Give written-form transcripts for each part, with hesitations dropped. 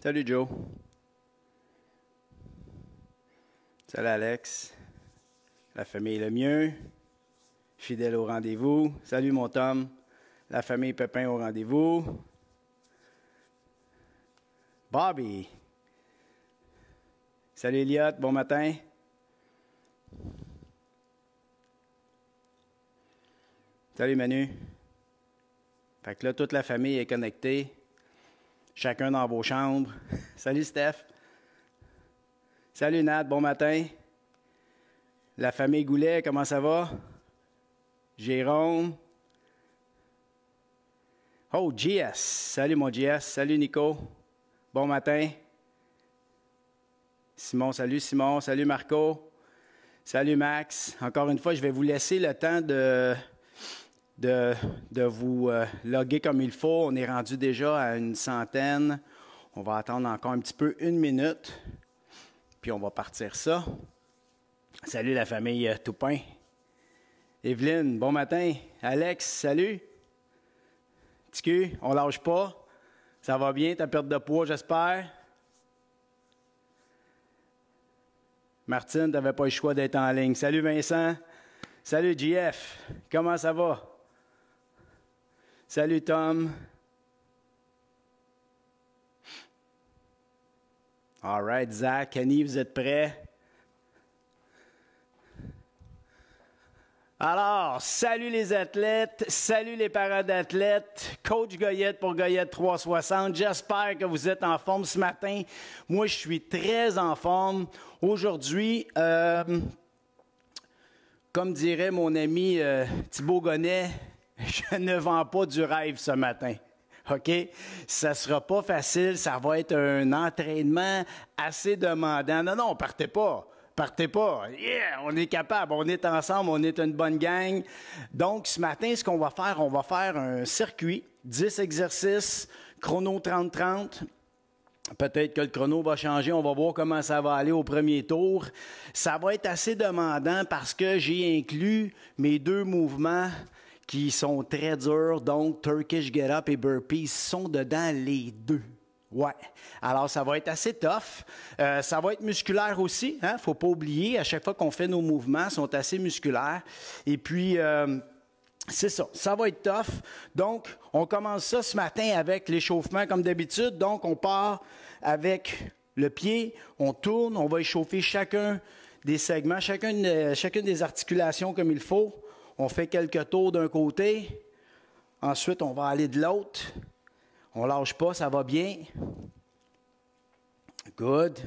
Salut Joe. Salut Alex. La famille le mieux. Fidèle au rendez-vous. Salut mon Tom. La famille Pépin au rendez-vous. Bobby. Salut Elliot, bon matin. Salut Manu. Fait que là, toute la famille est connectée. Chacun dans vos chambres. Salut Steph. Salut Nat, bon matin. La famille Goulet, comment ça va? Jérôme. Oh, JS. Salut mon JS. Salut Nico. Bon matin. Simon, salut Simon. Salut Marco. Salut Max. Encore une fois, je vais vous laisser le temps de vous loguer comme il faut. On est rendu déjà à une centaine. On va attendre encore un petit peu, 1 minute. Puis on va partir ça. Salut la famille Toupin. Evelyne, bon matin. Alex, salut. Ticu, on lâche pas. Ça va bien, ta perte de poids, j'espère. Martine, tu n'avais pas le choix d'être en ligne. Salut Vincent. Salut JF. Comment ça va? Salut Tom. All right, Zach, Kenny, vous êtes prêts? Alors, salut les athlètes, salut les parents d'athlètes, coach Goyette pour Goyette 360. J'espère que vous êtes en forme ce matin. Moi, je suis très en forme. Aujourd'hui, comme dirait mon ami Thibaut Gonnet, je ne vends pas du rêve ce matin. OK? Ça sera pas facile. Ça va être un entraînement assez demandant. Non, partez pas. Partez pas. Yeah! On est capable. On est ensemble. On est une bonne gang. Donc, ce matin, ce qu'on va faire, on va faire un circuit. 10 exercices, chrono 30-30. Peut-être que le chrono va changer, on va voir comment ça va aller au premier tour. Ça va être assez demandant parce que j'ai inclus mes 2 mouvements qui sont très durs, donc Turkish Get Up et Burpees sont dedans les 2. Ouais. Alors, ça va être assez tough. Ça va être musculaire aussi, hein? Faut pas oublier, à chaque fois qu'on fait nos mouvements, ils sont assez musculaires. Et puis, c'est ça, ça va être tough. Donc, on commence ça ce matin avec l'échauffement comme d'habitude. Donc, on part avec le pied, on tourne, on va échauffer chacun des segments, chacune des articulations comme il faut. On fait quelques tours d'un côté. Ensuite, on va aller de l'autre. On lâche pas, ça va bien. Good.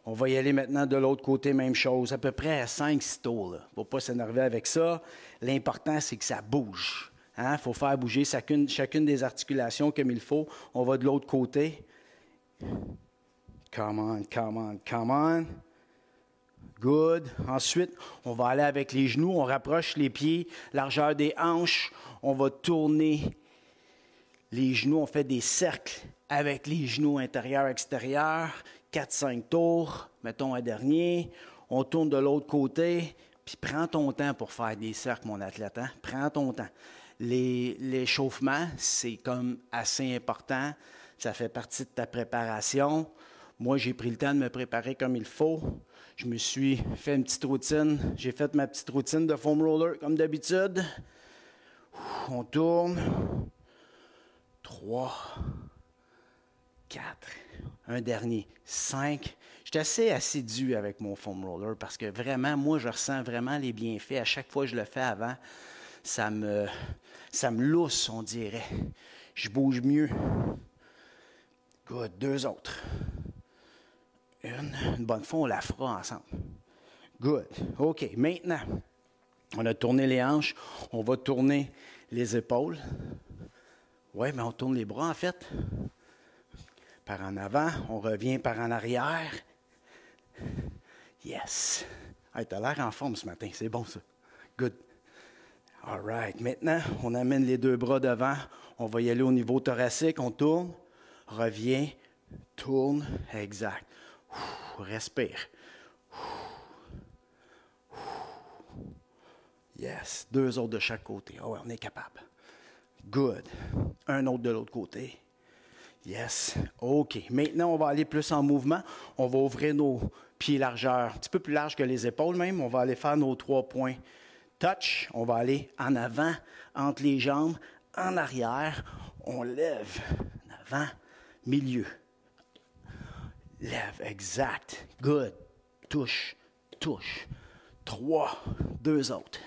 On va y aller maintenant de l'autre côté, même chose, à peu près à 5-6 tours. Il ne faut pas s'énerver avec ça. L'important, c'est que ça bouge. Il faut faire bouger chacune des articulations comme il faut. On va de l'autre côté. Come on, come on, come on. Good. Ensuite, on va aller avec les genoux. On rapproche les pieds, largeur des hanches. On va tourner les genoux. On fait des cercles avec les genoux intérieurs-extérieurs. 4-5 tours. Mettons un dernier. On tourne de l'autre côté. Puis prends ton temps pour faire des cercles, mon athlète. Hein? Prends ton temps. L'échauffement, c'est comme assez important. Ça fait partie de ta préparation. Moi, j'ai pris le temps de me préparer comme il faut. Je me suis fait une petite routine. J'ai fait ma petite routine de foam roller comme d'habitude. On tourne. 3, 4, un dernier, 5. Je suis assez assidu avec mon foam roller parce que vraiment, moi, je ressens vraiment les bienfaits. À chaque fois que je le fais avant, ça me lousse, on dirait. Je bouge mieux. Good. 2 autres. Une bonne fois, on la fera ensemble. Good. OK. Maintenant, on a tourné les hanches. On va tourner les épaules. Oui, mais on tourne les bras, en fait. Par en avant. On revient par en arrière. Yes. Hey, t'as l'air en forme ce matin. C'est bon, ça. Good. All right. Maintenant, on amène les 2 bras devant. On va y aller au niveau thoracique. On tourne. Revient. Tourne. Exact. Respire. Yes. 2 autres de chaque côté. Oh, ouais, on est capable. Good. Un autre de l'autre côté. Yes. OK. Maintenant, on va aller plus en mouvement. On va ouvrir nos pieds largeur, un petit peu plus large que les épaules même. On va aller faire nos 3 points touch. On va aller en avant, entre les jambes, en arrière. On lève, en avant, milieu. Lève, exact. Good. Touche, touche. 3, 2 autres.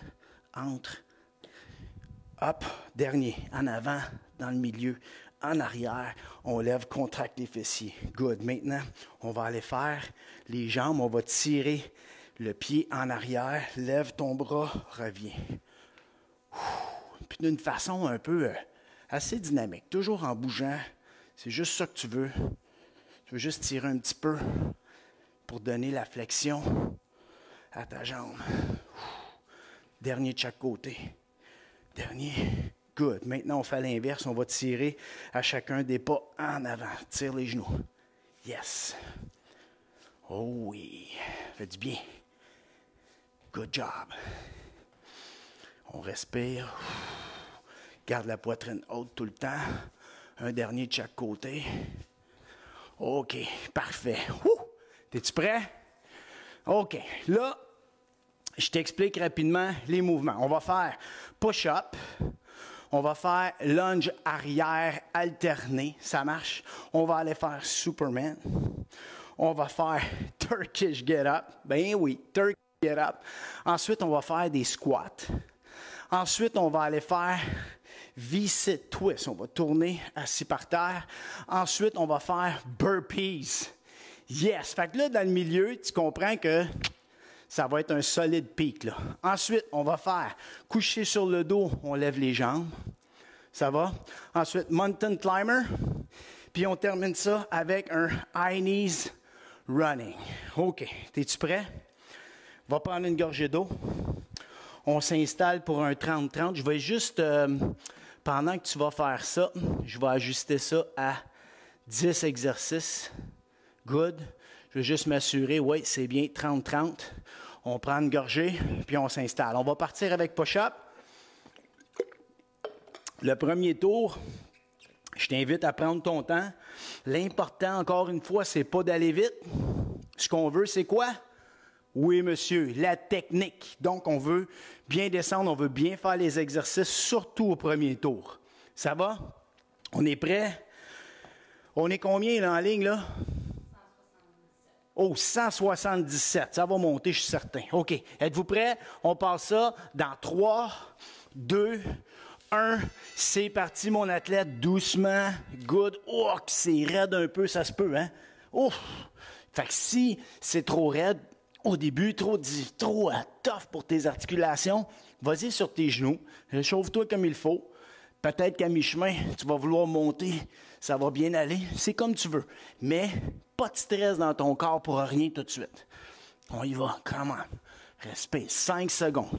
Entre. Hop, dernier. En avant, dans le milieu. En arrière, on lève, contracte les fessiers. Good. Maintenant, on va aller faire les jambes. On va tirer le pied en arrière. Lève ton bras, reviens. Puis d'une façon un peu assez dynamique. Toujours en bougeant. C'est juste ça que tu veux. Tu veux juste tirer un petit peu pour donner la flexion à ta jambe. Dernier de chaque côté. Dernier. Good. Maintenant, on fait l'inverse. On va tirer à chacun des pas en avant. Tire les genoux. Yes. Oh oui. Fait du bien. Good job. On respire. Garde la poitrine haute tout le temps. Un dernier de chaque côté. OK. Parfait. T'es-tu prêt? OK. Là, je t'explique rapidement les mouvements. On va faire push-up. On va faire lunge arrière alterné. Ça marche. On va aller faire Superman. On va faire Turkish get-up. Ben oui, Turkish get-up. Ensuite, on va faire des squats. Ensuite, on va aller faire V-sit twist. On va tourner assis par terre. Ensuite, on va faire burpees. Yes! Fait que là, dans le milieu, tu comprends que ça va être un solide pic, là. Ensuite, on va faire coucher sur le dos, on lève les jambes. Ça va? Ensuite, mountain climber. Puis on termine ça avec un high knees running. OK. T'es-tu prêt? Va prendre une gorgée d'eau. On s'installe pour un 30-30. Je vais juste, pendant que tu vas faire ça, je vais ajuster ça à 10 exercices. Good. Je vais juste m'assurer, oui, c'est bien, 30-30. On prend une gorgée, puis on s'installe. On va partir avec push-up. Le premier tour, je t'invite à prendre ton temps. L'important, encore une fois, c'est pas d'aller vite. Ce qu'on veut, c'est quoi? Oui, monsieur, la technique. Donc, on veut bien descendre, on veut bien faire les exercices, surtout au premier tour. Ça va? On est prêt? On est combien là, en ligne, là? Oh, 177. Ça va monter, je suis certain. OK. Êtes-vous prêts? On passe ça dans 3, 2, 1. C'est parti, mon athlète. Doucement. Good. Oh, c'est raide un peu, ça se peut, hein? Ouf! Fait que si c'est trop raide, au début, trop tough pour tes articulations, vas-y sur tes genoux. Réchauffe-toi comme il faut. Peut-être qu'à mi-chemin, tu vas vouloir monter. Ça va bien aller. C'est comme tu veux. Mais pas de stress dans ton corps pour rien tout de suite. On y va. Come on. Respire. 5 secondes.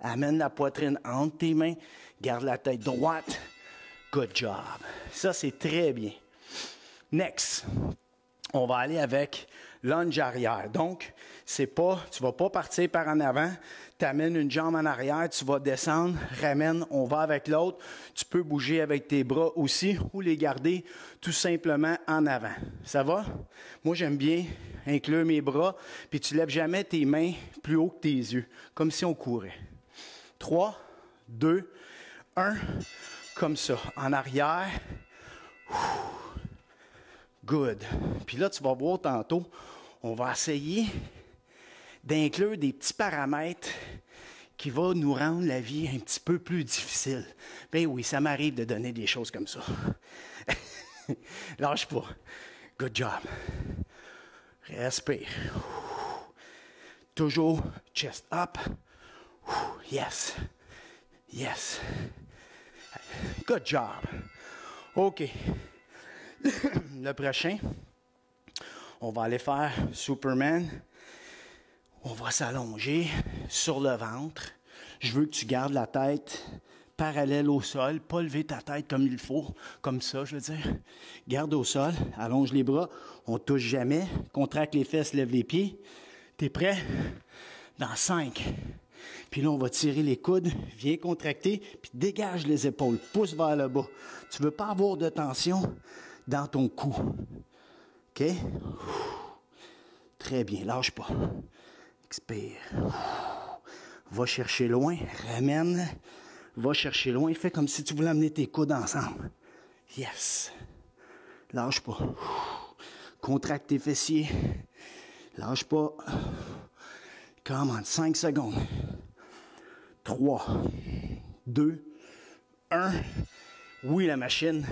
Amène la poitrine entre tes mains. Garde la tête droite. Good job. Ça, c'est très bien. Next. On va aller avec lunge arrière. Donc, tu ne vas pas partir par en avant, tu amènes une jambe en arrière, tu vas descendre, ramène, on va avec l'autre. Tu peux bouger avec tes bras aussi ou les garder tout simplement en avant. Ça va? Moi, j'aime bien inclure mes bras, puis tu ne lèves jamais tes mains plus haut que tes yeux, comme si on courait. 3, 2, 1, comme ça. En arrière. Good. Puis là, tu vas voir tantôt, on va essayer d'inclure des petits paramètres qui vont nous rendre la vie un petit peu plus difficile. Ben oui, ça m'arrive de donner des choses comme ça. Lâche pas. Good job. Respire. Toujours chest up. Yes. Yes. Good job. OK. Le prochain, on va aller faire Superman. On va s'allonger sur le ventre. Je veux que tu gardes la tête parallèle au sol, pas lever ta tête comme il faut, comme ça, je veux dire. Garde au sol, allonge les bras, on touche jamais, contracte les fesses, lève les pieds. T'es prêt? Dans 5. Puis là, on va tirer les coudes, viens contracter, puis dégage les épaules, pousse vers le bas. Tu veux pas avoir de tension, dans ton cou. OK? Très bien, lâche pas. Expire. Va chercher loin, ramène. Va chercher loin, fais comme si tu voulais amener tes coudes ensemble. Yes. Lâche pas. Contracte tes fessiers. Lâche pas. Come on, 5 secondes. 3, 2, 1. Oui, la machine.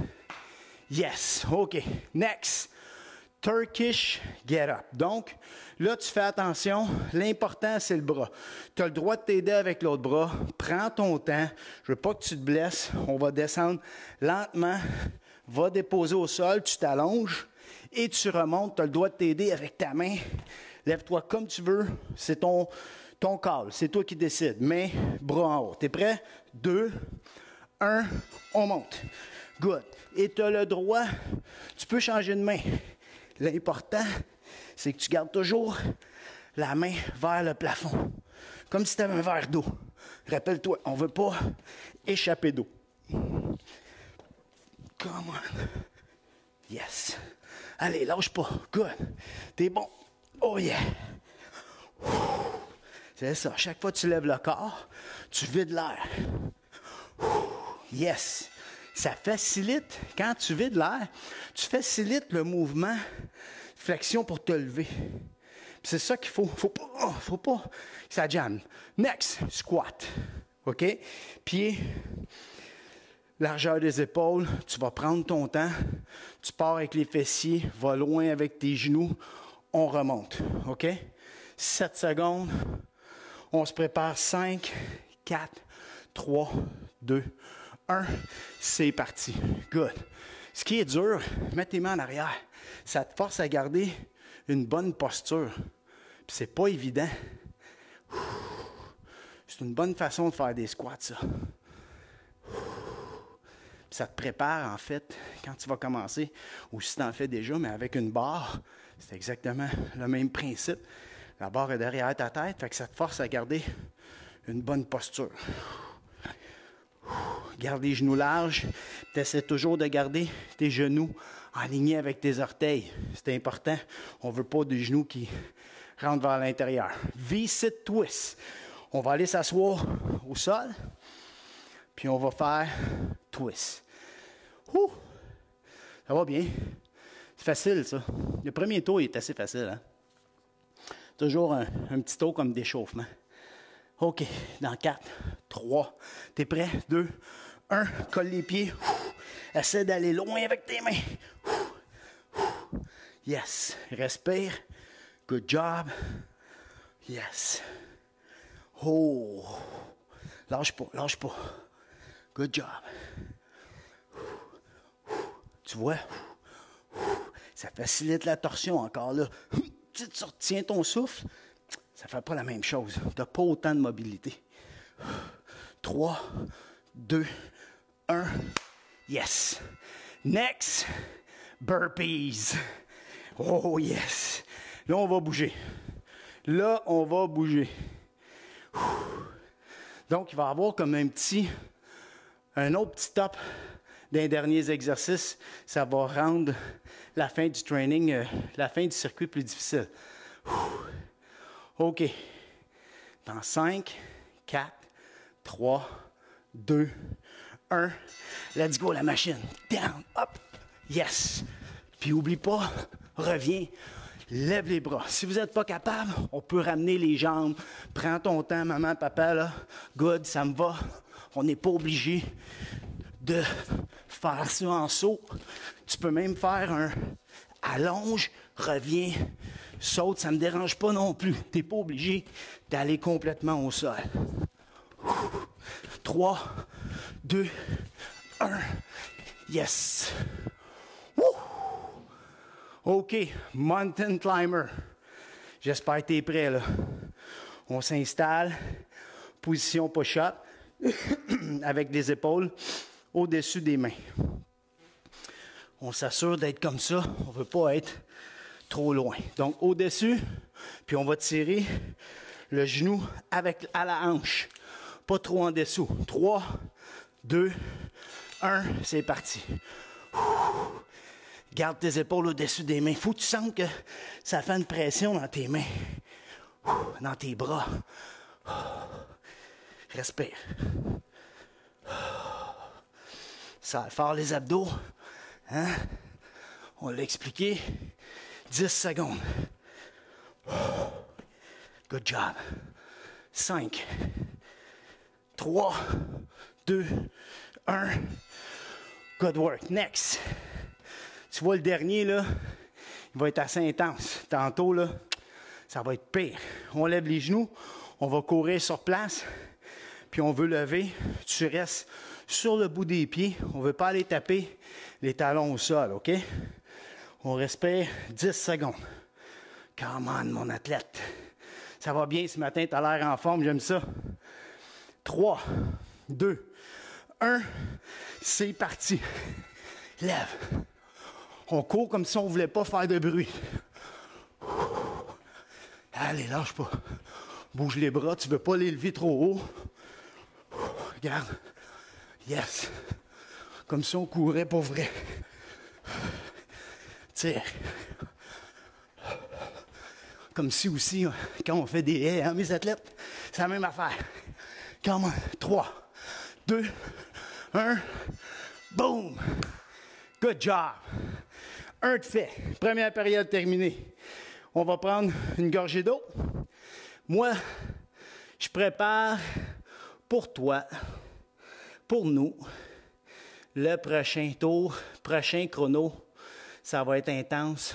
Yes. OK. Next. Turkish get up. Donc, là, tu fais attention. L'important, c'est le bras. Tu as le droit de t'aider avec l'autre bras. Prends ton temps. Je veux pas que tu te blesses. On va descendre lentement. Va déposer au sol. Tu t'allonges et tu remontes. Tu as le droit de t'aider avec ta main. Lève-toi comme tu veux. C'est ton call. C'est toi qui décides. Mais bras en haut. T'es prêt? 2, 1, on monte. Good. Et tu as le droit, tu peux changer de main. L'important, c'est que tu gardes toujours la main vers le plafond. Comme si tu avais un verre d'eau. Rappelle-toi, on ne veut pas échapper d'eau. Come on. Yes. Allez, lâche pas. Good. T'es bon. Oh yeah. C'est ça. Chaque fois que tu lèves le corps, tu vides l'air. Yes. Ça facilite, quand tu vides l'air, tu facilites le mouvement flexion pour te lever. Puis c'est ça qu'il faut. Faut pas que ça jamme. Next, squat. OK? Pieds, largeur des épaules. Tu vas prendre ton temps. Tu pars avec les fessiers, va loin avec tes genoux. On remonte. OK? 7 secondes. On se prépare. 5, 4, 3, 2, 1, c'est parti. Good. Ce qui est dur, mets tes mains en arrière. Ça te force à garder une bonne posture. Puis c'est pas évident. C'est une bonne façon de faire des squats, ça. Puis ça te prépare, en fait, quand tu vas commencer, ou si tu en fais déjà, mais avec une barre, c'est exactement le même principe. La barre est derrière ta tête, fait que ça te force à garder une bonne posture. Garde les genoux larges. Tu essaies toujours de garder tes genoux alignés avec tes orteils. C'est important. On ne veut pas des genoux qui rentrent vers l'intérieur. V-sit twist. On va aller s'asseoir au sol. Puis on va faire twist. Ouh! Ça va bien. C'est facile, ça. Le premier tour est assez facile. Hein? Toujours un petit tour comme d'échauffement. OK. Dans 4, 3. T'es prêt? 2, 1. Colle les pieds. Essaie d'aller loin avec tes mains. Yes. Respire. Good job. Yes. Oh. Lâche pas, lâche pas. Good job. Tu vois? Ça facilite la torsion encore là. Tu retiens ton souffle. Ça ne fait pas la même chose. Tu n'as pas autant de mobilité. 3, 2, 1. Yes. Next, burpees. Oh yes. Là, on va bouger. Là, on va bouger. Donc, il va y avoir comme un autre petit top d'un dernier exercice. Ça va rendre la fin du training, la fin du circuit plus difficile. OK. Dans 5, 4, 3, 2, 1. Let's go, la machine. Down, up. Yes. Puis oublie pas, reviens, lève les bras. Si vous n'êtes pas capable, on peut ramener les jambes. Prends ton temps, maman, papa, là. Good, ça me va. On n'est pas obligé de faire ça en saut. Tu peux même faire un allonge, reviens, saute, ça ne me dérange pas non plus. Tu n'es pas obligé d'aller complètement au sol. 3, 2, 1. Yes. Woo! OK, mountain climber. J'espère que tu es prêt, là. On s'installe, position push-up, avec les épaules au-dessus des mains. On s'assure d'être comme ça. On ne veut pas être trop loin. Donc, au-dessus, puis on va tirer le genou à la hanche. Pas trop en dessous. 3, 2, 1, c'est parti. Garde tes épaules au-dessus des mains. Il faut que tu sentes que ça fait une pression dans tes mains, dans tes bras. Respire. Ça va faire les abdos. Hein? On l'a expliqué. 10 secondes. Good job. 5, 3, 2, 1. Good work. Next. Tu vois le dernier, là, il va être assez intense. Tantôt, là, ça va être pire. On lève les genoux, on va courir sur place, puis on veut lever. Tu restes sur le bout des pieds. On ne veut pas aller taper les talons au sol, OK? On respire 10 secondes. Come on, mon athlète. Ça va bien ce matin, tu as l'air en forme, j'aime ça. 3, 2, 1, c'est parti. Lève. On court comme si on ne voulait pas faire de bruit. Allez, lâche pas. Bouge les bras, tu ne veux pas les lever trop haut. Regarde. Yes. Comme si on courait pour vrai. Tire. Comme si aussi, quand on fait des haies, hein, mes athlètes, c'est la même affaire. Come on. 3, 2, 1. Boom! Good job! 1 de fait. Première période terminée. On va prendre une gorgée d'eau. Moi, je prépare pour toi, pour nous, le prochain tour, prochain chrono. Ça va être intense.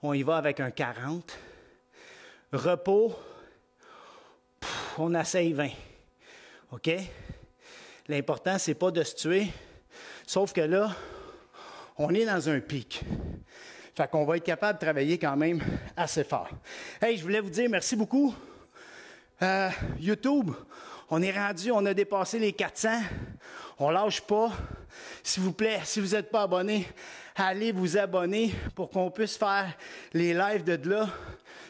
On y va avec un 40. Repos, on essaye 20. OK? L'important, c'est pas de se tuer. Sauf que là, on est dans un pic. Fait qu'on va être capable de travailler quand même assez fort. Hey, je voulais vous dire merci beaucoup. YouTube, on est rendu, on a dépassé les 400. On lâche pas. S'il vous plaît, si vous n'êtes pas abonné, allez vous abonner pour qu'on puisse faire les lives de là,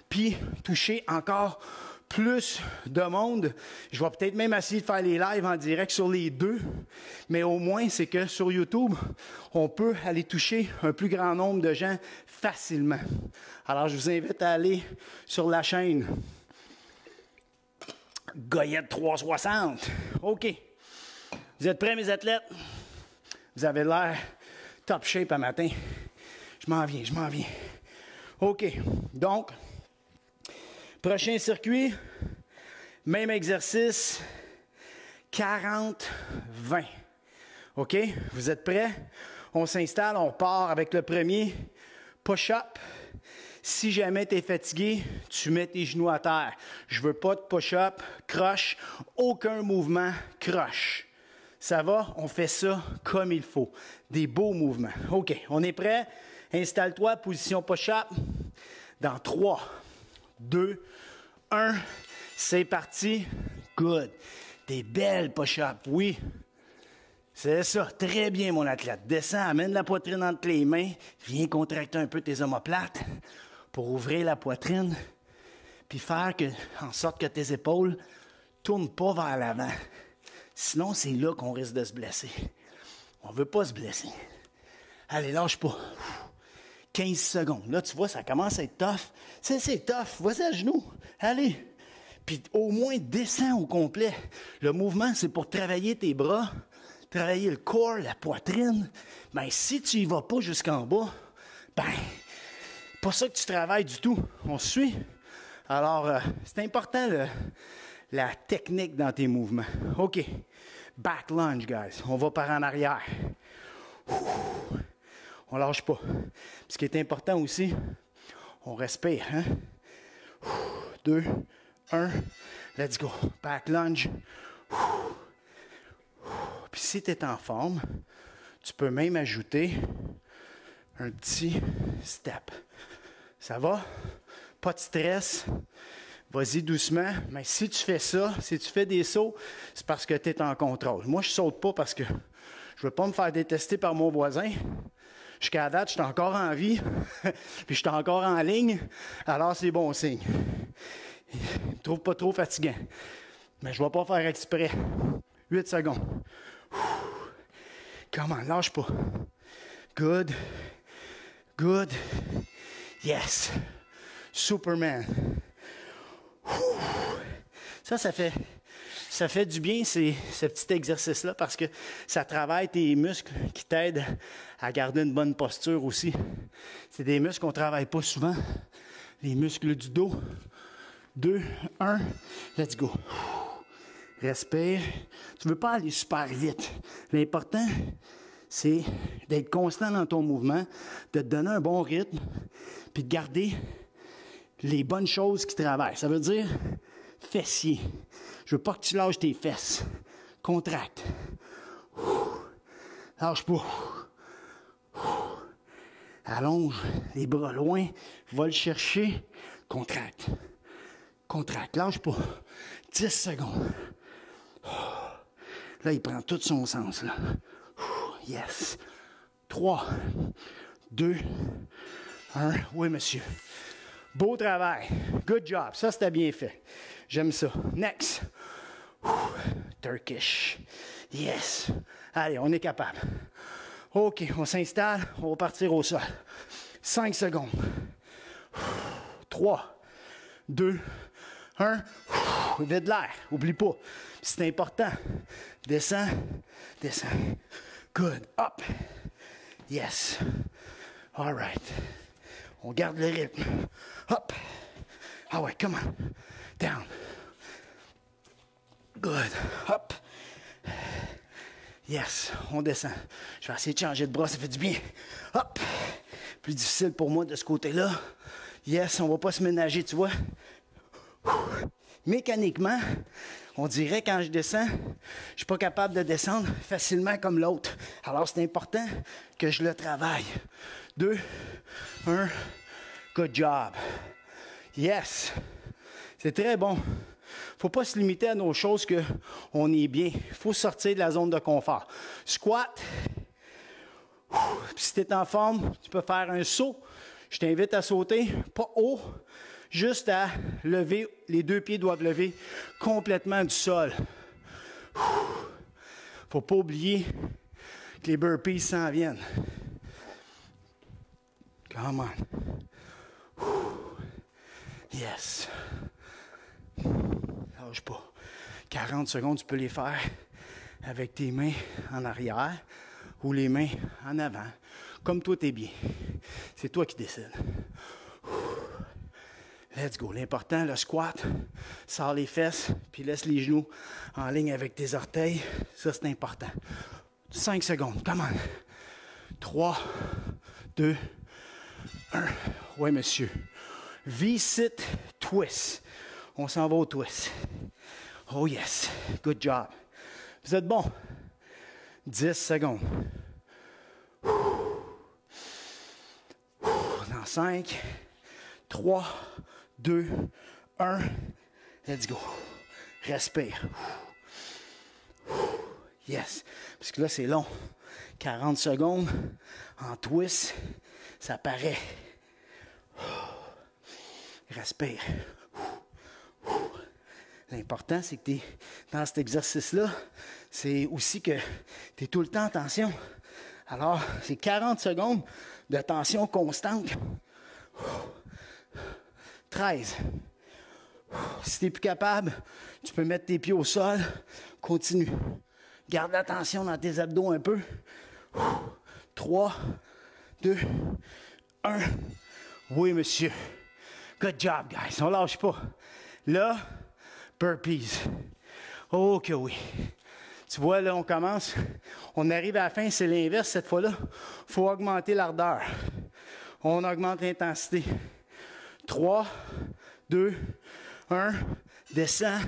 puis toucher encore plus de monde. Je vais peut-être même essayer de faire les lives en direct sur les deux, mais au moins, c'est que sur YouTube, on peut aller toucher un plus grand nombre de gens facilement. Alors, je vous invite à aller sur la chaîne Goyette 360. OK. Vous êtes prêts, mes athlètes? Vous avez l'air top shape à matin. Je m'en viens. OK. Donc, prochain circuit, même exercice, 40-20. OK? Vous êtes prêts? On s'installe, on part avec le premier push-up. Si jamais tu es fatigué, tu mets tes genoux à terre. Je veux pas de push-up, croche, aucun mouvement, croche. Ça va? On fait ça comme il faut. Des beaux mouvements. OK, on est prêt? Installe-toi, position push-up. Dans 3, 2, 1, c'est parti. Good. Des belles push-ups, oui. C'est ça, très bien mon athlète. Descends, amène la poitrine entre les mains. Viens contracter un peu tes omoplates pour ouvrir la poitrine. Puis faire en sorte que tes épaules ne tournent pas vers l'avant. Sinon, c'est là qu'on risque de se blesser. On ne veut pas se blesser. Allez, lâche pas. 15 secondes. Là, tu vois, ça commence à être tough. C'est tough. Vas-y à genoux. Allez. Puis au moins, descends au complet. Le mouvement, c'est pour travailler tes bras, travailler le corps, la poitrine. Ben, si tu y vas pas jusqu'en bas, ben, pas ça que tu travailles du tout. On se suit? Alors, c'est important, la technique dans tes mouvements. OK. Back lunge, guys. On va par en arrière. On lâche pas. Ce qui est important aussi, on respire. Hein? 2, 1, let's go. Back lunge. Puis si tu es en forme, tu peux même ajouter un petit step. Ça va? Pas de stress. Vas-y doucement. Mais si tu fais ça, si tu fais des sauts, c'est parce que tu es en contrôle. Moi, je saute pas parce que je veux pas me faire détester par mon voisin. Jusqu'à date, je suis encore en vie, puis je suis encore en ligne, alors c'est bon signe. Je ne me trouve pas trop fatigant. Mais je ne vais pas faire exprès. 8 secondes. Comment? Lâche pas. Good. Good. Yes. Superman. Ça fait du bien, ce petit exercice-là, parce que ça travaille tes muscles qui t'aident à garder une bonne posture aussi. C'est des muscles qu'on ne travaille pas souvent. Les muscles du dos. 2, 1, let's go. Respire. Tu ne veux pas aller super vite. L'important, c'est d'être constant dans ton mouvement, de te donner un bon rythme, puis de garder les bonnes choses qui travaillent. Ça veut dire fessier. Je veux pas que tu lâches tes fesses. Contracte. Lâche pas. Allonge les bras loin. Va le chercher. Contracte. Contracte. Lâche pas. 10 secondes. Là, il prend tout son sens. Là. Yes. 3, 2, 1. Oui, monsieur. Beau travail. Good job. Ça, c'était bien fait. J'aime ça. Next. Turkish. Yes. Allez, on est capable. OK, on s'installe. On va partir au sol. 5 secondes. 3, 2, 1. Vide l'air. Oublie pas. C'est important. Descends. Descends. Good. Up. Yes. All right. On garde le rythme. Up. Ah ouais, come on. Down. Good. Up. Yes, on descend. Je vais essayer de changer de bras, ça fait du bien. Up. Plus difficile pour moi de ce côté-là. Yes, on va pas se ménager, tu vois. Mécaniquement, on dirait quand je descends, je suis pas capable de descendre facilement comme l'autre. Alors c'est important que je le travaille. 2, 1, good job. Yes, c'est très bon. Faut pas se limiter à nos choses qu'on est bien. Il faut sortir de la zone de confort. Squat. Puis si tu es en forme, tu peux faire un saut. Je t'invite à sauter, pas haut, juste à lever. Les 2 pieds doivent lever complètement du sol. Faut pas oublier que les burpees s'en viennent. Come on. Yes. Lâche pas. 40 secondes, tu peux les faire avec tes mains en arrière ou les mains en avant. Comme toi, t'es bien. C'est toi qui décides. Let's go. L'important, le squat, sors les fesses, puis laisse les genoux en ligne avec tes orteils. Ça, c'est important. 5 secondes. Come on. 3, 2, 1. Oui, monsieur. V-sit twist. On s'en va au twist. Oh yes. Good job. Vous êtes bon. 10 secondes. Dans 5, 3, 2, 1. Let's go. Respire. Yes. Parce que là, c'est long. 40 secondes en twist. Ça paraît. Respire. L'important, c'est que tu es dans cet exercice-là. C'est aussi que tu es tout le temps en tension. Alors, c'est 40 secondes de tension constante. 13. Si tu n'es plus capable, tu peux mettre tes pieds au sol. Continue. Garde la tension dans tes abdos un peu. 3, 2, 1. Oui, monsieur. Good job, guys. On lâche pas. Là, burpees. Oh que oui. Tu vois, là, on commence. On arrive à la fin, c'est l'inverse cette fois-là. Il faut augmenter l'ardeur. On augmente l'intensité. 3, 2, 1. Descends,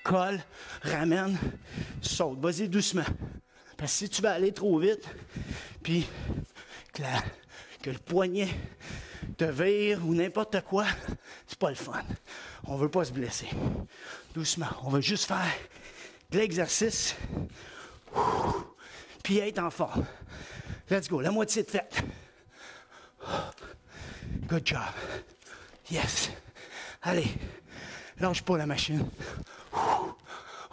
colle, ramène, saute. Vas-y doucement. Parce que si tu vas aller trop vite, puis que le poignet te vire ou n'importe quoi, c'est pas le fun. On veut pas se blesser. Doucement. On va juste faire de l'exercice, puis être en forme. Let's go. La moitié de faite. Good job. Yes. Allez. Lâche pas la machine.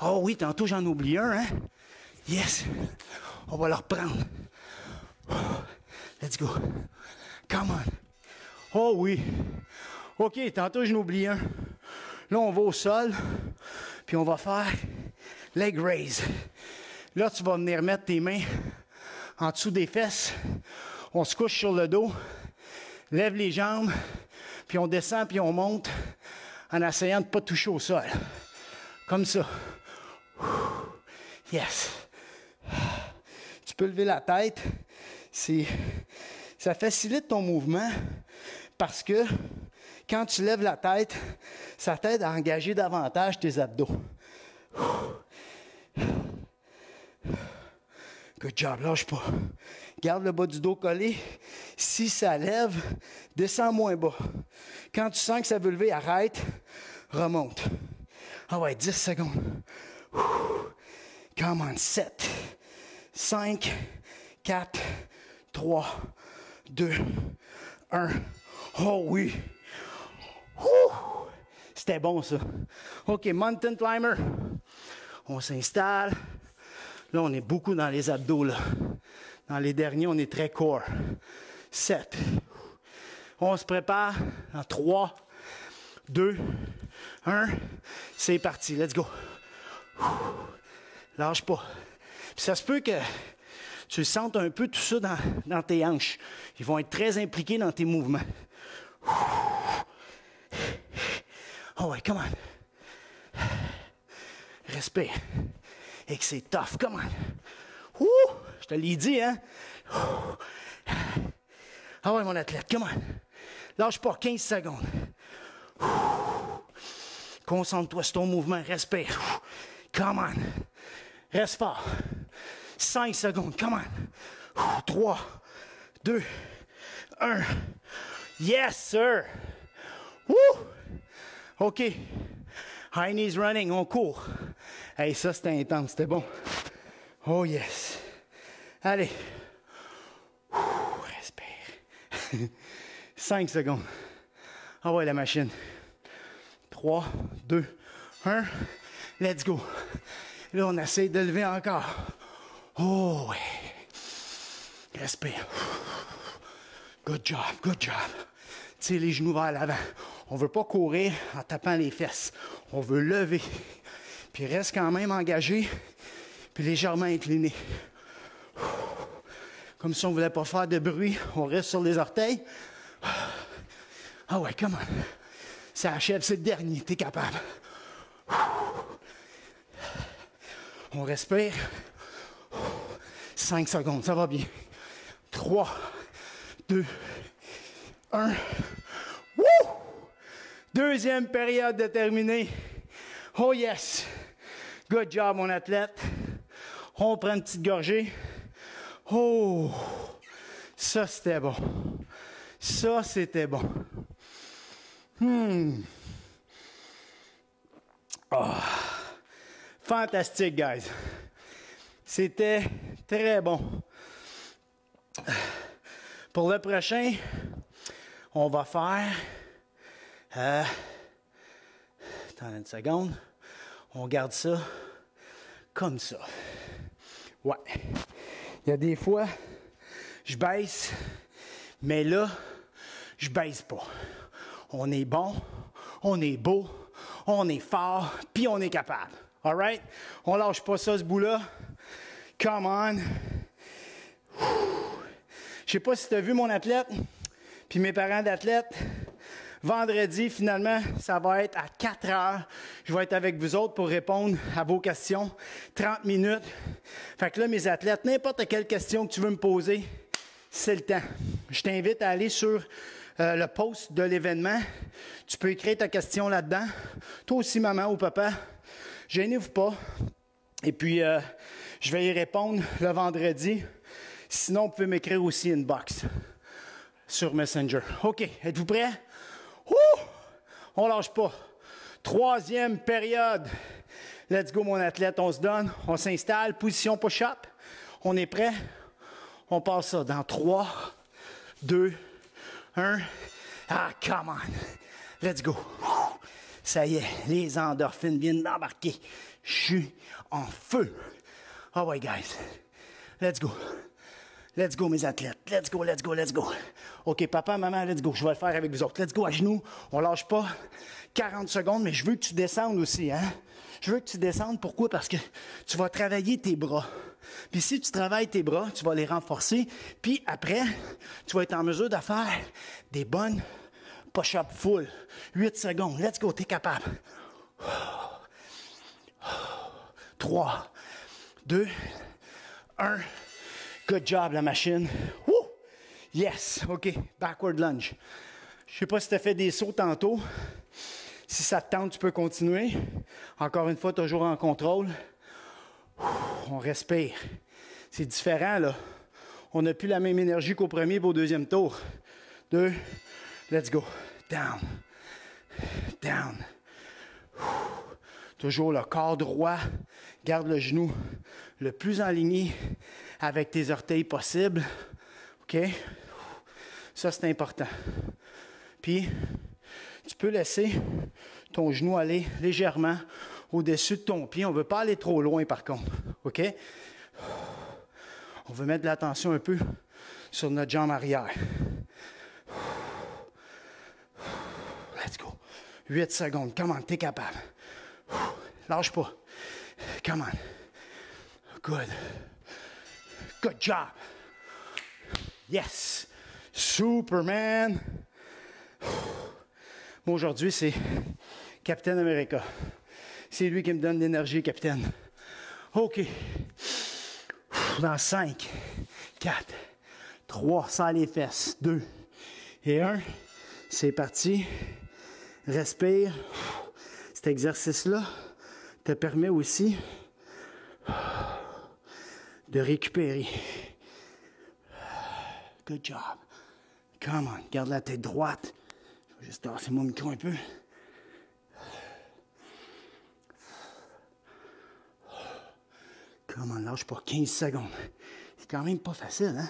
Oh oui, tantôt j'en oublie un, hein? Yes. On va le reprendre. Let's go. Come on. Oh oui. OK, tantôt, je n'oublie un. Là, on va au sol, puis on va faire leg raise. Là, tu vas venir mettre tes mains en dessous des fesses. On se couche sur le dos, lève les jambes, puis on descend, puis on monte en essayant de ne pas toucher au sol. Comme ça. Yes. Tu peux lever la tête. Ça facilite ton mouvement parce que quand tu lèves la tête, ça t'aide à engager davantage tes abdos. Good job, lâche pas. Garde le bas du dos collé. Si ça lève, descends moins bas. Quand tu sens que ça veut lever, arrête, remonte. Ah ouais, 10 secondes. Come on, 7, 5, 4, 3, 2, 1. Oh oui. C'était bon ça. OK, mountain climber. On s'installe. Là, on est beaucoup dans les abdos, là. Dans les derniers, on est très core. 7. On se prépare en 3, 2, 1. C'est parti. Let's go. Lâche pas. Puis ça se peut que tu sentes un peu tout ça dans tes hanches. Ils vont être très impliqués dans tes mouvements. Oh ouais, come on. Respire. Et que c'est tough, come on. Je te l'ai dit, hein? Ah ouais, mon athlète, come on. Lâche pas, 15 secondes. Concentre-toi sur ton mouvement, respire. Come on. Reste fort. 5 secondes, come on. 3, 2, 1. Yes, sir. Woo! OK. High knees running, on court. Hey, ça, c'était intense, c'était bon. Oh, yes. Allez. Respire. 5 secondes. Ah ouais, la machine. 3, 2, 1. Let's go. Là, on essaie de lever encore. Oh, ouais. Respire. Good job, good job. Tire les genoux vers l'avant. On ne veut pas courir en tapant les fesses. On veut lever. Puis reste quand même engagé, puis légèrement incliné. Comme si on ne voulait pas faire de bruit, on reste sur les orteils. Ah ouais, come on. Ça achève, c'est le dernier, t'es capable. On respire. 5 secondes, ça va bien. 3, 2, 1. Woo! Deuxième période de terminée. Oh yes! Good job, mon athlète. On prend une petite gorgée. Oh! Ça, c'était bon. Ça, c'était bon. Oh. Fantastique, guys. C'était très bon. Pour le prochain, on va faire... attends une seconde. On garde ça comme ça. Ouais. Il y a des fois, je baisse, mais là, je baisse pas. On est bon, on est beau, on est fort, puis on est capable. All right? On lâche pas ça, ce bout-là. Come on. Je sais pas si tu as vu mon athlète, puis mes parents d'athlètes. Vendredi, finalement, ça va être à 4 heures. Je vais être avec vous autres pour répondre à vos questions. 30 minutes. Fait que là, mes athlètes, n'importe quelle question que tu veux me poser, c'est le temps. Je t'invite à aller sur le post de l'événement. Tu peux écrire ta question là-dedans. Toi aussi, maman ou papa, gênez-vous pas. Et puis, je vais y répondre le vendredi. Sinon, vous pouvez m'écrire aussi inbox sur Messenger. OK, êtes-vous prêts? On lâche pas. Troisième période. Let's go, mon athlète. On se donne. On s'installe. Position push-up. On est prêt? On passe ça dans 3, 2, 1. Ah, come on. Let's go. Ça y est, les endorphines viennent d'embarquer. Je suis en feu. Ah ouais, guys. Let's go. Let's go, mes athlètes. Let's go, let's go, let's go. OK, papa, maman, let's go. Je vais le faire avec vous autres. Let's go, à genoux. On lâche pas. 40 secondes, mais je veux que tu descendes aussi, hein? Je veux que tu descendes. Pourquoi? Parce que tu vas travailler tes bras. Puis si tu travailles tes bras, tu vas les renforcer. Puis après, tu vas être en mesure de faire des bonnes push-up full. 8 secondes. Let's go, t'es capable. 3, 2, 1. Good job, la machine. Woo! Yes. OK. Backward lunge. Je ne sais pas si tu as fait des sauts tantôt. Si ça te tente, tu peux continuer. Encore une fois, toujours en contrôle. On respire. C'est différent, là. On n'a plus la même énergie qu'au premier et au deuxième tour. 2. Let's go. Down. Down. Toujours le corps droit. Garde le genou le plus aligné avec tes orteils possible. OK? Ça, c'est important. Puis, tu peux laisser ton genou aller légèrement au-dessus de ton pied. On ne veut pas aller trop loin, par contre. OK? On veut mettre de l'attention un peu sur notre jambe arrière. Let's go. 8 secondes. Come on, t'es capable. Lâche pas. Come on. Good. Good job. Yes. Superman. Moi, aujourd'hui, c'est Captain America. C'est lui qui me donne l'énergie, Capitaine. OK. Dans 5, 4, 3, sans les fesses, 2 et 1. C'est parti. Respire. Cet exercice-là te permet aussi de récupérer. Good job. Come on, garde la tête droite. Je vais juste tasser mon micro un peu. Come on, lâche pas 15 secondes. C'est quand même pas facile, hein?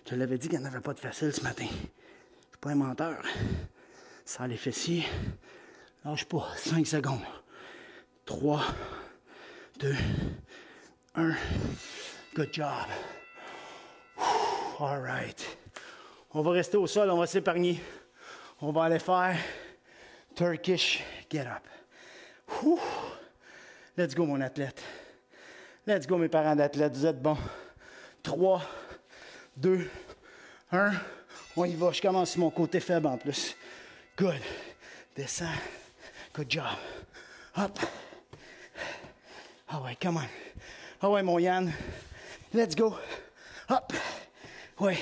Je te l'avais dit qu'il n'y en avait pas de facile ce matin. Je suis pas un menteur. Sans les fessiers. Lâche pas. 5 secondes. 3, 2, 1. Good job. All right. On va rester au sol, on va s'épargner. On va aller faire Turkish get up. Whew. Let's go, mon athlète. Let's go, mes parents d'athlètes. Vous êtes bons. 3, 2, 1. On y va. Je commence sur mon côté faible en plus. Good. Descends. Good job. Hop. Ah ouais, come on. Ah ouais, mon Yann. Let's go. Hop. Ouais,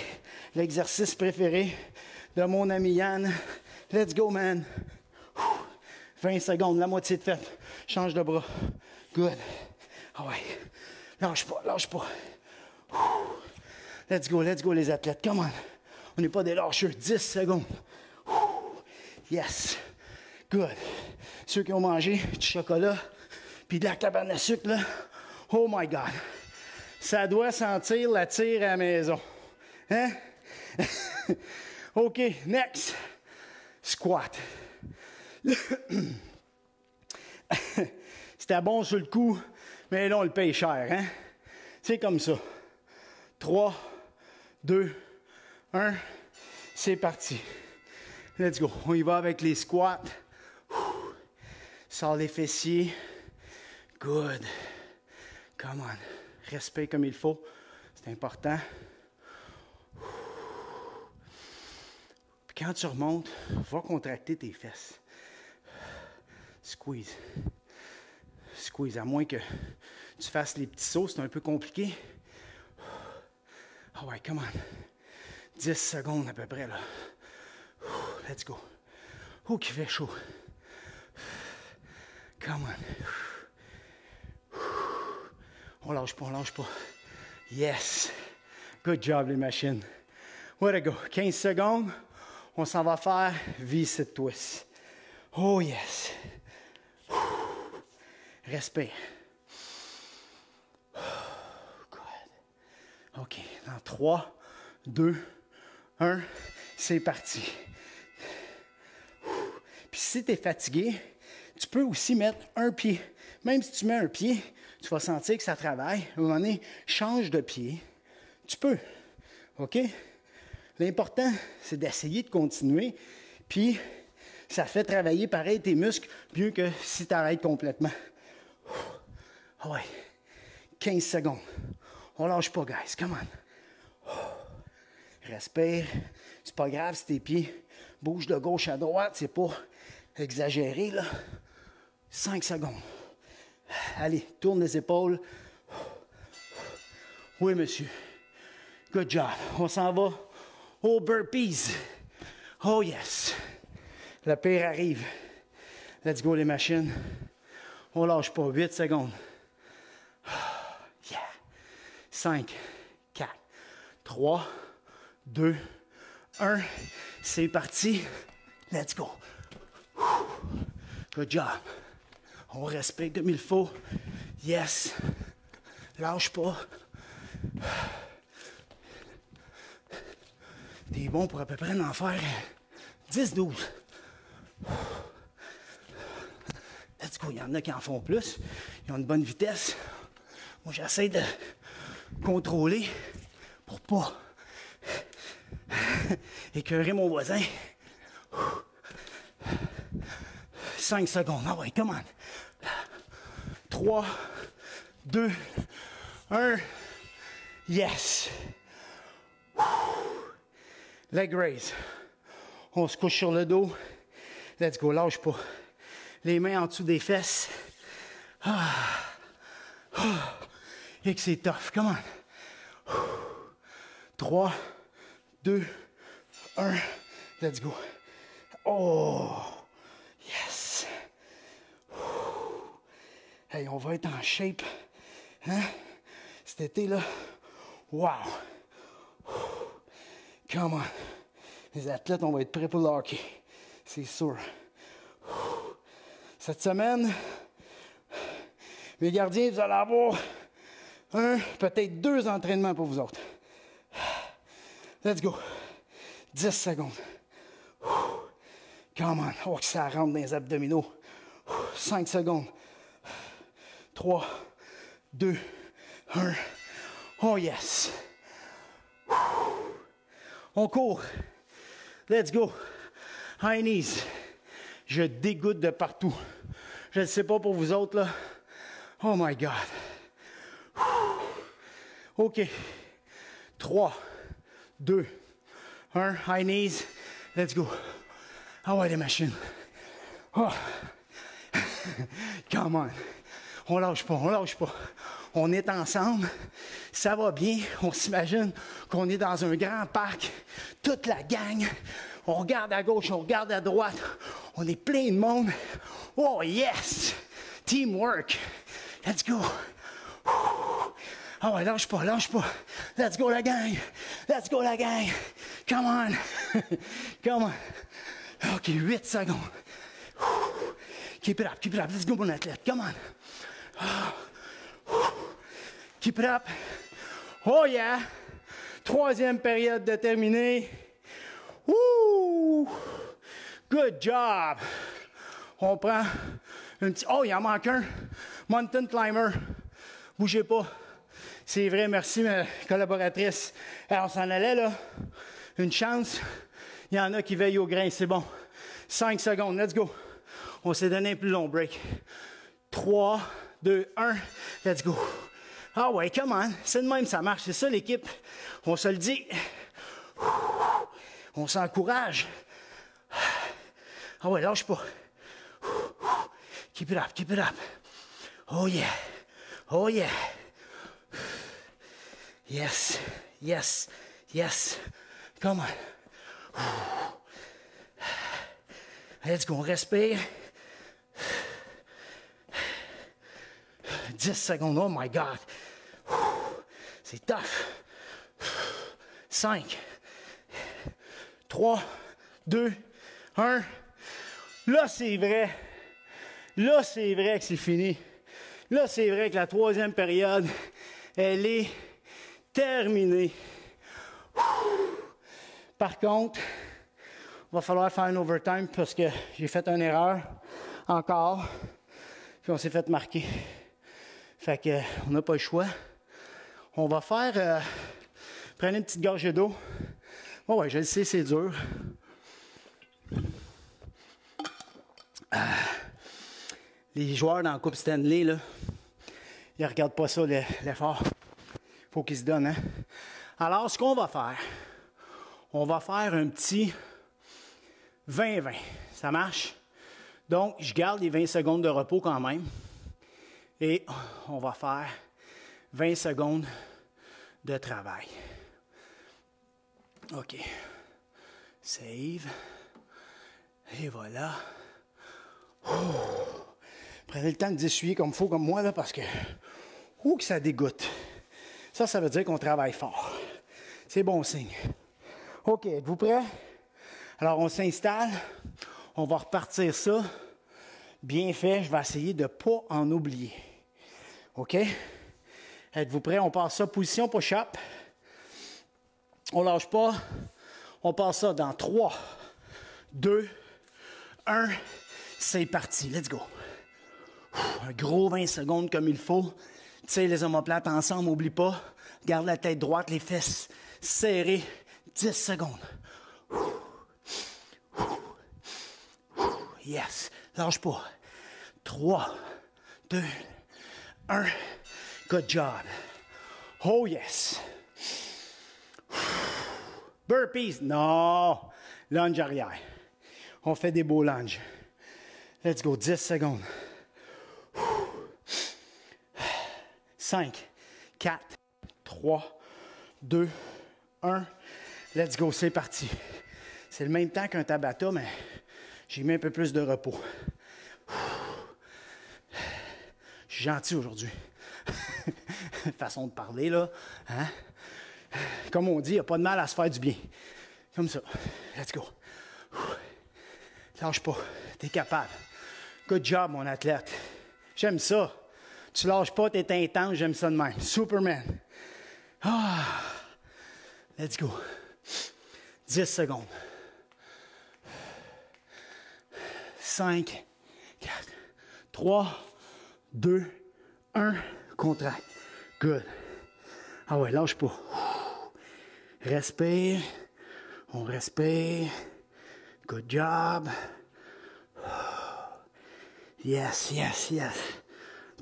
l'exercice préféré de mon ami Yann. Let's go, man. 20 secondes, la moitié de faite. Change de bras. Good. Ah ouais. Lâche pas, lâche pas. Let's go, les athlètes. Come on. On n'est pas des lâcheux. 10 secondes. Yes. Good. Ceux qui ont mangé du chocolat puis de la cabane à sucre, là. Oh my God. Ça doit sentir la tire à la maison. Hein? OK, next. Squat. C'était bon sur le coup, mais là, on le paye cher, hein? C'est comme ça. 3, 2, 1. C'est parti. Let's go. On y va avec les squats. Sors les fessiers. Good. Come on. Respire comme il faut. C'est important. Puis quand tu remontes, va contracter tes fesses. Squeeze. Squeeze. À moins que tu fasses les petits sauts, c'est un peu compliqué. Ah ouais, come on. 10 secondes à peu près, là. Let's go. Oh, qui fait chaud. Come on. On lâche pas, on lâche pas. Yes. Good job, les machines. Way to go. 15 secondes. On s'en va faire V-sit twist. Oh, yes. Respire. Good. OK. Dans 3, 2, 1. C'est parti. Puis si tu es fatigué, tu peux aussi mettre un pied. Même si tu mets un pied, tu vas sentir que ça travaille. À un moment donné, change de pied. Tu peux. OK? L'important, c'est d'essayer de continuer. Puis, ça fait travailler pareil tes muscles mieux que si tu arrêtes complètement. Ah ouais. 15 secondes. On lâche pas, guys. Come on. Respire. C'est pas grave si tes pieds bougent de gauche à droite. C'est pas exagéré, là. 5 secondes. Allez, tourne les épaules. Oui, monsieur. Good job. On s'en va aux burpees. Oh, yes. Le pire arrive. Let's go, les machines. On lâche pas. 8 secondes. Yeah. 5, 4, 3, 2, 1. C'est parti. Let's go. Good job. On respecte comme il faut. Yes. Lâche pas. T'es bon pour à peu près en faire 10-12. Let's go. Il y en a qui en font plus. Ils ont une bonne vitesse. Moi, j'essaie de contrôler pour pas écœurer mon voisin. 5 secondes. Ah ouais, come on. 3, 2, 1. Yes. Leg raise. On se couche sur le dos. Let's go, lâche pas. Les mains en dessous des fesses. Et que c'est tough. Come on. 3, 2, 1. Let's go. Oh. Yes. Hey, on va être en shape. Hein? Cet été, là. Wow. Come on. Les athlètes, on va être prêts pour le hockey. C'est sûr. Cette semaine, mes gardiens, vous allez avoir peut-être 2 entraînements pour vous autres. Let's go. 10 secondes. Come on. Oh, que ça rentre dans les abdominaux. 5 secondes. 3, 2, 1. Oh yes. On court. Let's go. High knees. Je dégoûte de partout. Je ne sais pas pour vous autres, là. Oh my God. OK. 3, 2, 1. High knees. Let's go. Ah ouais, les machines. Oh. Come on. On lâche pas, on lâche pas. On est ensemble, ça va bien. On s'imagine qu'on est dans un grand parc, toute la gang. On regarde à gauche, on regarde à droite. On est plein de monde. Oh yes! Teamwork. Let's go. Ah ouais, lâche pas, lâche pas. Let's go la gang. Let's go la gang. Come on. Come on. OK, 8 secondes. Keep it up, keep it up. Let's go, mon athlète. Come on. Keep it up. Oh yeah! 3e période de terminée. Woo! Good job! On prend un petit... Oh, il en manque un. Mountain climber. Bougez pas. C'est vrai, merci ma collaboratrice. Alors, on s'en allait là. Une chance. Il y en a qui veillent au grain, c'est bon. 5 secondes, let's go. On s'est donné un plus long break. 3, 2, 1, let's go. Ah ouais, come on. C'est de même, ça marche. C'est ça l'équipe. On se le dit. On s'encourage. Ah ouais, lâche pas. Keep it up, keep it up. Oh yeah. Oh yeah. Yes, yes, yes. Come on. Let's go, on respire. 10 secondes, oh my God. C'est tough. 5, 3, 2, 1. Là, c'est vrai. Là, c'est vrai que c'est fini. Là, c'est vrai que la 3e période, elle est terminée. Par contre, il va falloir faire un overtime parce que j'ai fait une erreur encore. Puis on s'est fait marquer. Fait que on n'a pas le choix. On va faire Prenez une petite gorgée d'eau. Oh ouais, je le sais, c'est dur. Les joueurs dans la Coupe Stanley, là, ils ne regardent pas ça, l'effort. Il faut qu'ils se donnent, hein? Alors, ce qu'on va faire, on va faire un petit 20-20. Ça marche? Donc, je garde les 20 secondes de repos quand même. Et on va faire 20 secondes de travail. OK. Save. Et voilà. Prenez le temps de d'essuyer comme il faut, comme moi, là, parce que... que ça dégoûte. Ça veut dire qu'on travaille fort. C'est bon signe. OK, êtes-vous prêts? Alors, on s'installe. On va repartir ça. Bien fait. Je vais essayer de ne pas en oublier. OK? Êtes-vous prêts? On passe ça position push-up. On lâche pas. On passe ça dans 3, 2, 1. C'est parti. Let's go. Un gros 20 secondes comme il faut. Tu sais, les omoplates ensemble, n'oublie pas. Garde la tête droite, les fesses serrées. 10 secondes. Yes. Lâche pas. 3, 2, 1. Good job. Oh yes. Burpees. Non. Lunge arrière. On fait des beaux lunges. Let's go. 10 secondes. 5, 4, 3, 2, 1. Let's go. C'est parti. C'est le même temps qu'un Tabata, mais j'ai mis un peu plus de repos. Je suis gentil aujourd'hui. Façon de parler, là. Hein? Comme on dit, il n'y a pas de mal à se faire du bien. Comme ça. Let's go. Lâche pas. T'es capable. Good job, mon athlète. J'aime ça. Tu lâches pas, t'es intense, j'aime ça de même. Superman. Let's go. 10 secondes. 5, 4, 3, 2, 1. Contracte. Good. Ah ouais, lâche pas. Respire. On respire. Good job. Yes, yes, yes.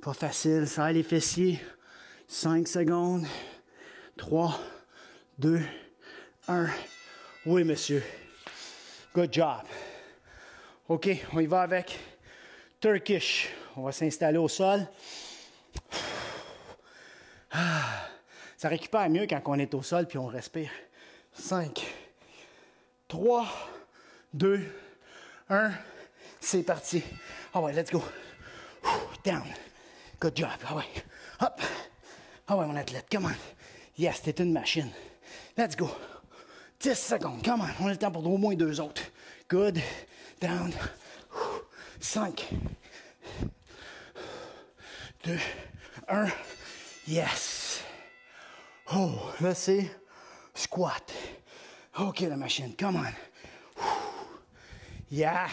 Pas facile. Serre les fessiers. 5 secondes. 3, 2, 1. Oui, monsieur. Good job. OK, on y va avec Turkish. On va s'installer au sol. Ça récupère mieux quand on est au sol puis on respire. 5, 3, 2, 1. C'est parti. Ah ouais, let's go. Down. Good job. Ah ouais. Hop. Ah ouais, mon athlète. Come on. Yes, t'es une machine. Let's go. 10 secondes. Come on. On a le temps pour au moins 2 autres. Good. Down. 5, 2, 1. Yes. Oh, là, c'est squat. OK, la machine. Come on. Yeah.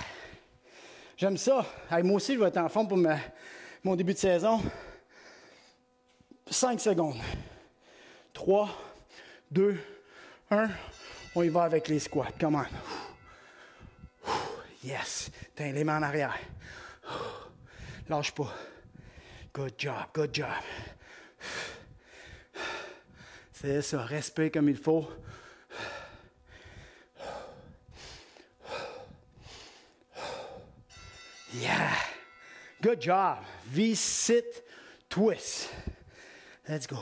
J'aime ça. Hey, moi aussi, je vais être en forme pour mon début de saison. 5 secondes. 3, 2, 1. On y va avec les squats. Come on. Yes. Tiens, les mains en arrière. Lâche pas. Good job, good job. C'est ça. Respire comme il faut. Yeah. Good job. V-sit twist. Let's go.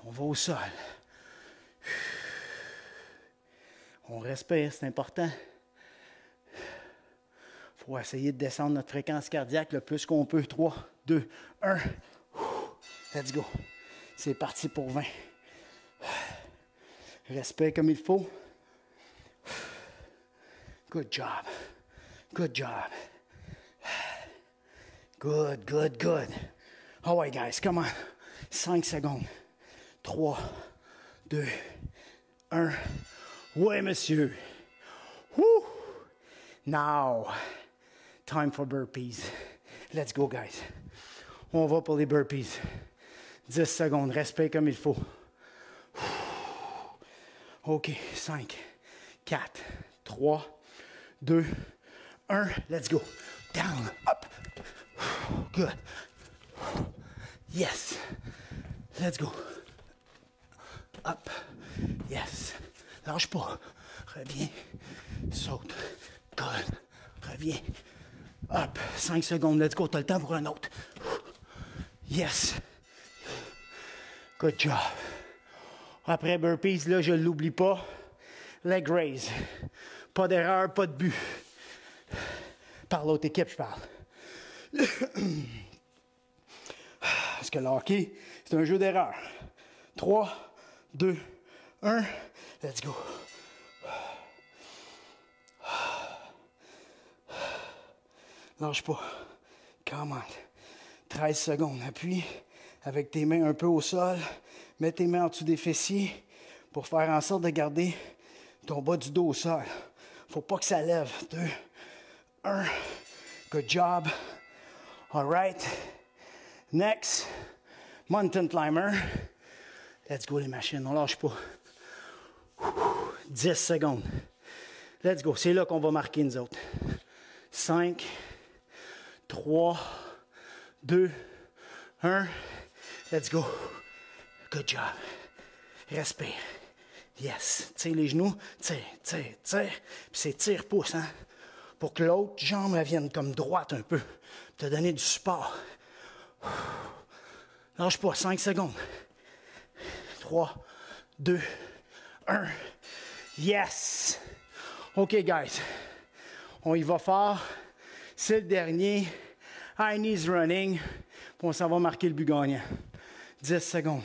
On va au sol. On respire, c'est important. Il faut essayer de descendre notre fréquence cardiaque le plus qu'on peut. 3, 2, 1. Let's go. C'est parti pour 20. Respire comme il faut. Good job. Good job. Good, good, good. All right, guys, come on. 5 secondes. 3, 2, 1. Oui, monsieur. Woo! Now, time for burpees. Let's go, guys. On va pour les burpees. 10 secondes. Respire comme il faut. OK, 5, 4, 3, 2, 1. Let's go. Down, up. Good. Yes. Let's go. Up. Yes. Lâche pas. Reviens. Saute. Good. Reviens. Up. 5 secondes. Let's go. T'as le temps pour un autre. Yes. Good job. Après burpees, là, je ne l'oublie pas. Leg raise. Pas d'erreur, pas de but. Par l'autre équipe, je parle. Parce que le hockey, c'est un jeu d'erreur. 3, 2, 1. Let's go. Lâche pas. Come on. 13 secondes. Appuie avec tes mains un peu au sol. Mets tes mains en dessous des fessiers pour faire en sorte de garder ton bas du dos au sol. Faut pas que ça lève. 2, 1. Good job. All right. Next. Mountain climber. Let's go les machines. On lâche pas. 10 secondes. Let's go. C'est là qu'on va marquer nous autres. 5, 3, 2, 1. Let's go. Good job. Respire. Yes. Tire les genoux. Tire. Puis c'est tire-pouce, hein? Pour que l'autre jambe elle vienne comme droite un peu. Te donner du support. Lâche pas. 5 secondes. 3, 2, 1. Yes. OK, guys. On y va fort. C'est le dernier. High knees running. Puis on s'en va marquer le but gagnant. 10 secondes.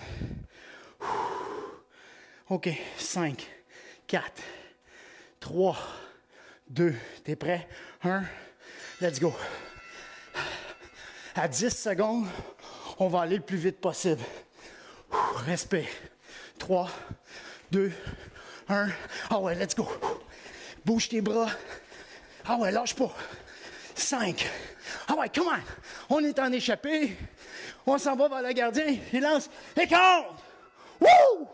OK. 5, 4, 3, 2. T'es prêt? 1. Let's go. À 10 secondes, on va aller le plus vite possible. Respire. 3, 2, 1. Ah ouais, let's go. Bouge tes bras. Ah ouais, lâche pas. 5. Ah ouais, come on. On est en échappé. On s'en va vers le gardien. Il lance. Et compte. Wouh!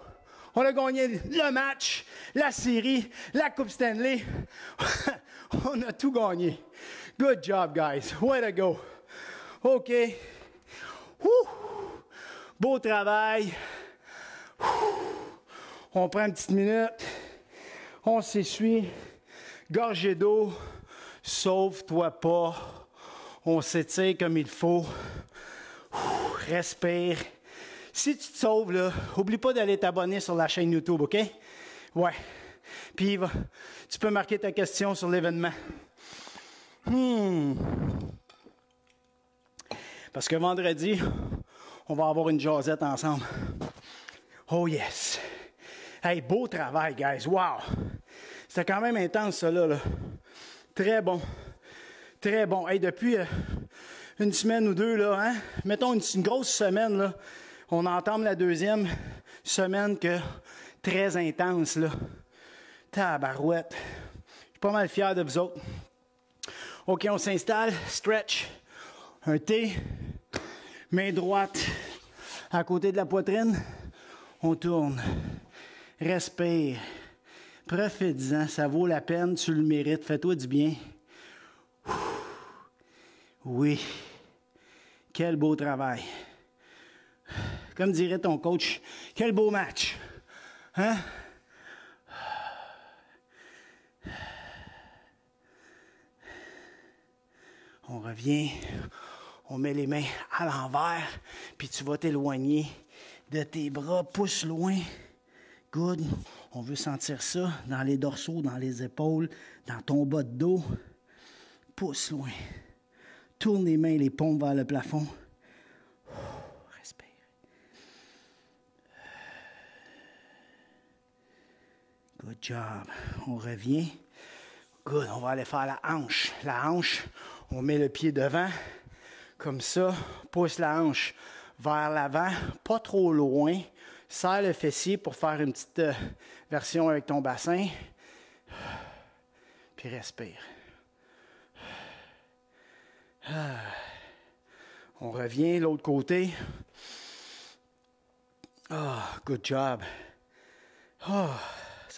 On a gagné le match, la série, la Coupe Stanley. On a tout gagné. Good job, guys. Way to go. OK. Wouh! Beau travail. On prend une petite minute. On s'essuie. Gorgée d'eau. Sauve-toi pas. On s'étire comme il faut. Respire. Si tu te sauves, là, oublie pas d'aller t'abonner sur la chaîne YouTube, OK? Ouais. Puis, tu peux marquer ta question sur l'événement. Parce que vendredi, on va avoir une jasette ensemble. Oh yes! Hey, beau travail, guys! Wow! C'était quand même intense, ça, là. Très bon. Très bon. Hey, depuis une semaine ou deux, là, hein? Mettons une grosse semaine, là. On entame la deuxième semaine que très intense, là. Tabarouette. Je suis pas mal fier de vous autres. OK, on s'installe. Stretch. Un T. Main droite à côté de la poitrine. On tourne. Respire. Profite-en. Ça vaut la peine. Tu le mérites. Fais-toi du bien. Oui. Quel beau travail. Comme dirait ton coach, quel beau match. Hein? On revient, on met les mains à l'envers, puis tu vas t'éloigner de tes bras, pousse loin. Good. On veut sentir ça dans les dorsaux, dans les épaules, dans ton bas de dos. Pousse loin. Tourne les mains et les paumes vers le plafond. Respire. Good job. On revient. Good. On va aller faire la hanche. La hanche, on met le pied devant. Comme ça. Pousse la hanche vers l'avant. Pas trop loin. Serre le fessier pour faire une petite version avec ton bassin. Puis respire. On revient l'autre côté. Good job.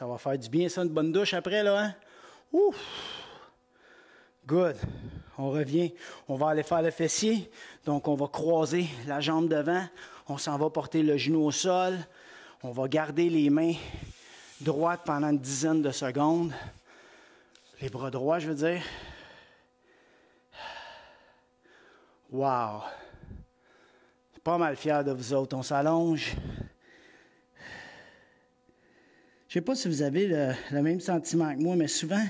Ça va faire du bien, ça, une bonne douche après, là, hein? Ouf! Good. On revient. On va aller faire le fessier. Donc, on va croiser la jambe devant. On s'en va porter le genou au sol. On va garder les mains droites pendant une dizaine de secondes. Les bras droits, je veux dire. Wow! Pas mal fier de vous autres. On s'allonge. Je ne sais pas si vous avez le même sentiment que moi, mais souvent,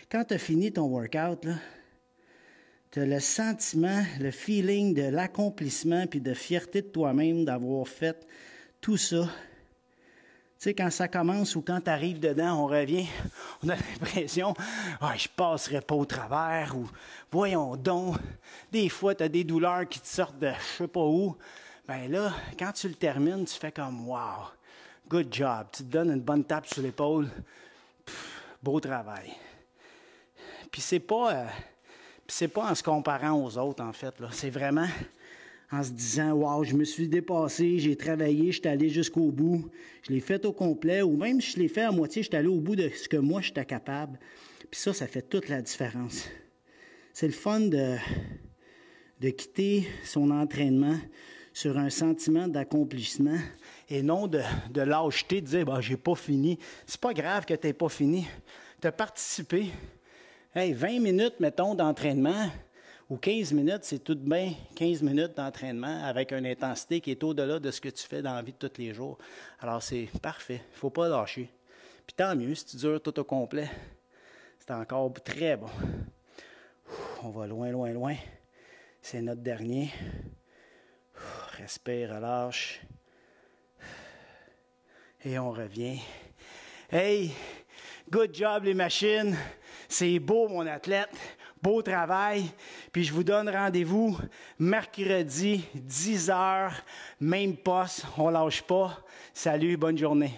quand tu as fini ton workout, tu as le sentiment, le feeling de l'accomplissement puis de fierté de toi-même d'avoir fait tout ça. Tu sais, quand ça commence ou quand tu arrives dedans, on revient, on a l'impression « Ah, je ne passerai pas au travers » ou « Voyons donc ». Des fois, tu as des douleurs qui te sortent de je ne sais pas où. Bien là, quand tu le termines, tu fais comme « Wow ». Good job. Tu te donnes une bonne tape sur l'épaule. Beau travail. Puis c'est pas en se comparant aux autres, en fait. Là. C'est vraiment en se disant, wow, je me suis dépassé, j'ai travaillé, je suis allé jusqu'au bout. Je l'ai fait au complet, ou même si je l'ai fait à moitié, je suis allé au bout de ce que moi, j'étais capable. Puis ça fait toute la différence. C'est le fun de quitter son entraînement sur un sentiment d'accomplissement et non de lâcheté, de dire bah, « j'ai pas fini ». C'est pas grave que tu n'aies pas fini. Tu as participé. Hey, 20 minutes, mettons, d'entraînement ou 15 minutes, c'est tout de bien 15 minutes d'entraînement avec une intensité qui est au-delà de ce que tu fais dans la vie de tous les jours. Alors, c'est parfait. Il ne faut pas lâcher. Puis tant mieux, si tu dures tout au complet, c'est encore très bon. On va loin, loin, loin. C'est notre dernier. Respire, relâche. Et on revient. Hey, good job les machines. C'est beau mon athlète. Beau travail. Puis je vous donne rendez-vous mercredi, 10h, même poste. On lâche pas. Salut, bonne journée.